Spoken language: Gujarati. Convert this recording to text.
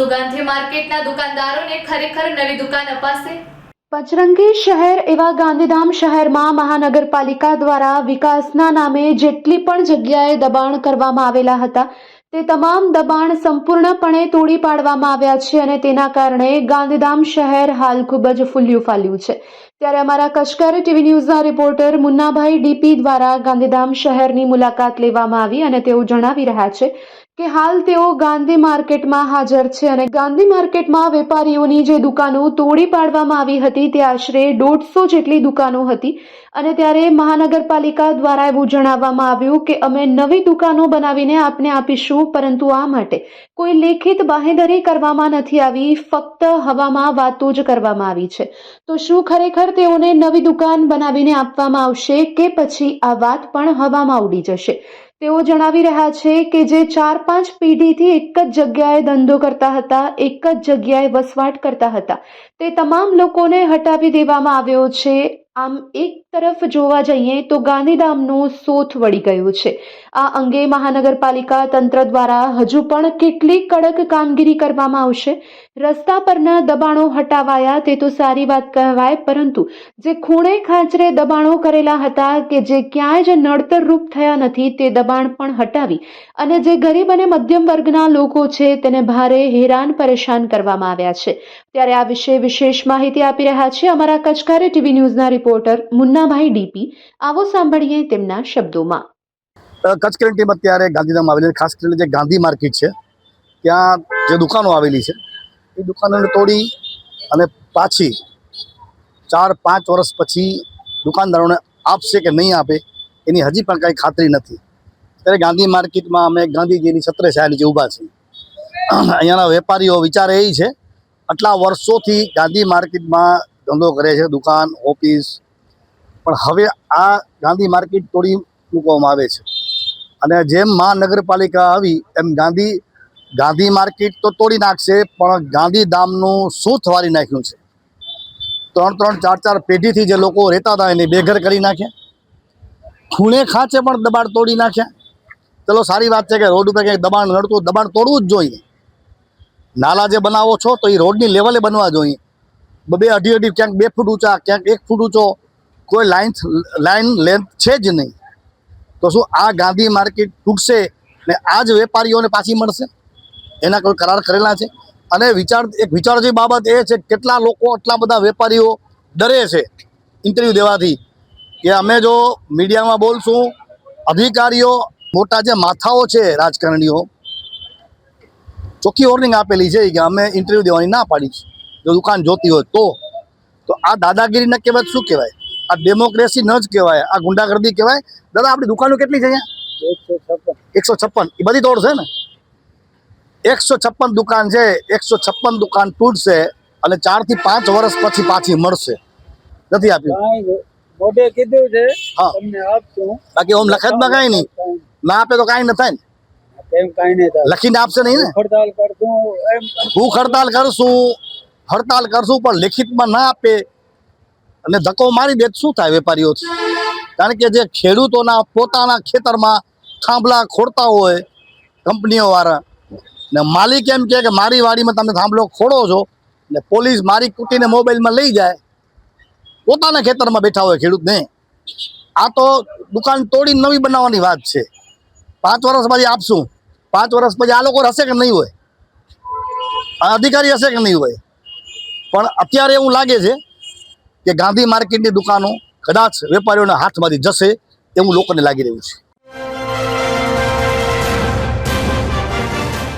શું ગાંધી માર્કેટના દુકાનદારોને ખરેખર નવી દુકાન અપાશે? પચરંગી શહેર એવા ગાંધીધામ શહેરમાં મહાનગરપાલિકા દ્વારા વિકાસના નામે જેટલી પણ જગ્યાએ દબાણ કરવામાં આવેલા હતા તે તમામ દબાણ સંપૂર્ણપણે તોડી પાડવામાં આવ્યા છે અને તેના કારણે ગાંધીધામ શહેર હાલ ખૂબ જ ફૂલ્યું ફાલ્યું છે। ત્યારે અમારા કચકારી ટીવી ન્યૂઝના રિપોર્ટર મુન્નાભાઈ ડીપી દ્વારા ગાંધીધામ શહેરની મુલાકાત લેવામાં આવી અને તેઓ જણાવી રહ્યા છે કે હાલ તેઓ ગાંધી માર્કેટમાં હાજર છે અને ગાંધી માર્કેટમાં વેપારીઓની જે દુકાનો તોડી પાડવામાં આવી હતી તે આશરે 150 જેટલી દુકાનો હતી અને ત્યારે મહાનગરપાલિકા દ્વારા એવું જણાવવામાં આવ્યું કે અમે નવી દુકાનો બનાવીને આપને આપીશું, પરંતુ આ માટે કોઈ લેખિત બાંહેધરી કરવામાં નથી આવી, ફક્ત હવામાં વાતો જ કરવામાં આવી છે। તો શું ખરેખર તેઓને નવી દુકાન બનાવીને આપવામાં આવશે કે પછી આ વાત પણ હવામાં ઉડી જશે? તેઓ જણાવી રહ્યા છે કે જે 4-5 પેઢીથી એક જ જગ્યાએ ધંધો કરતા હતા, એક જ જગ્યાએ વસવાટ કરતા હતા, તે તમામ લોકોને હટાવી દેવામાં આવ્યો છે। આમ એક તરફ જોવા જઈએ તો ગાંધીધામનો સોથ વળી ગયો છે। આ અંગે મહાનગરપાલિકા તંત્ર દ્વારા હજુ પણ કેટલી કડક કામગીરી કરવામાં આવશે? રસ્તા પરના દબાણો હટાવાયા તે તો સારી વાત કહેવાય, પરંતુ જે ખૂણે ખાંચરે દબાણો કરેલા હતા કે જે ક્યાંય જ નડતરરૂપ થયા નથી તે દબાણ પણ હટાવી અને જે ગરીબ અને મધ્યમ વર્ગના લોકો છે તેને ભારે હેરાન પરેશાન કરવામાં આવ્યા છે। ત્યારે આ વિશે વિશેષ માહિતી આપી રહ્યા છે અમારા કચકારી ટીવી ન્યૂઝના રિપોર્ટર મુન્નાભાઈ ડીપી। આવો સાંભળીએ તેમના શબ્દોમાં। કચકારી ટીમ અત્યારે ગાંધીધામ આવેલી, ખાસ કરીને જે ગાંધી માર્કેટ છે ત્યાં જે દુકાનો આવેલી છે એ દુકાનોને તોડી અને પાછી 4-5 વર્ષ પછી દુકાનદારોને આપશે કે નહીં આપે એની હજી પણ કંઈ ખાતરી નથી। ત્યારે ગાંધી માર્કેટમાં અમે ગાંધીજીની છત્રછાયા નીચે ઊભા છીએ। અહીંયાના વેપારીઓ વિચારે એ છે, આટલા વર્ષોથી ગાંધી માર્કેટમાં ધંધો કરે છે, દુકાન, ઓફિસ, પણ હવે આ ગાંધી માર્કેટ તોડી મૂકવામાં આવે છે અને જેમ મહાનગરપાલિકા આવી એમ ગાંધી માર્કેટ તો તોડી નાખશે, પણ ગાંધીધામનું સૂથ વારી નાખ્યું છે। 3-3, 4-4 પેઢીથી જે લોકો રહેતા હતા એને બેઘર કરી નાખ્યા, ખૂણે ખાંચે પણ દબાણ તોડી નાખ્યા। ચલો સારી વાત છે કે રોડ ઉપર કંઈક દબાણ નડતું, દબાણ તોડવું જ જોઈએ। નાલા જે બનાવો છો તો એ રોડની લેવલે બનવા જોઈએ, 2-2.5 ક્યાંક 2 ફૂટ ઊંચા, ક્યાંક 1 ફૂટ ઊંચો, કોઈ લાઈન લેન્થ છે જ નહીં। તો શું આ ગાંધી માર્કેટ તૂટશે ને આ જ વેપારીઓને પાછી મળશે? એના કોઈ કરાર કરેલા છે? અને એક વિચાર જેવી બાબત એ છે, કેટલા લોકો, આટલા બધા વેપારીઓ ડરે છે ઇન્ટરવ્યૂ દેવાથી કે અમે જો મીડિયામાં બોલશું, અધિકારીઓ, મોટા જે માથાઓ છે રાજકારણીઓ, ચોખ્ખી વોર્નિંગ આપેલી છે કે અમે ઇન્ટરવ્યૂ દેવાની ના પાડીશું જો દુકાન જોતી હોય તો આ દાદાગીરી ન કહેવાય, શું કહેવાય? આ ડેમોક્રેસી ન જ કહેવાય, આ ગુંડાગર્દી કહેવાય। દાદા આપણી દુકાનો કેટલી છે અહીંયા? 156। એ બધી તોડશે ને? 156 દુકાન છે, 156 દુકાન તૂટશે અને 4 થી 5 વર્ષ પછી પાછી મળશે। નથી આપ્યું, મોઢે કીધું છે તમને આપશું, બાકી ઓમ લખાયતમાં કાંઈ નહીં, ના આપે તો કાંઈ ન થાય ને? એમ કાંઈ નહીં થાય, લખીને આપશે નહીં ને? હડતાલ કરશું, એમ ભૂખ હડતાલ કરશું પણ લેખિતમાં ના આપે અને ધક્કો મારી દે શું થાય વેપારીઓથી? કારણ કે જે ખેડૂતોના પોતાના ખેતરમાં થાંભલા ખોડતા હોય કંપનીઓવાળા, ને માલિક એમ કહે કે મારી વાડીમાં તમે થાંભલો ખોડો છો, ને પોલીસ મારી કૂટીને મોબાઈલમાં લઈ જાય, પોતાના ખેતરમાં બેઠા હોય ખેડૂતને। આ તો દુકાન તોડી નવી બનાવવાની વાત છે। 5 વર્ષ પછી આપશું, 5 વર્ષ પછી આ લોકો હશે કે નહીં હોય, આ અધિકારી હશે કે નહીં હોય, પણ અત્યારે એવું લાગે છે કે ગાંધી માર્કેટની દુકાનો કદાચ વેપારીઓના હાથમાંથી જશે એવું લોકોને લાગી રહ્યું છે।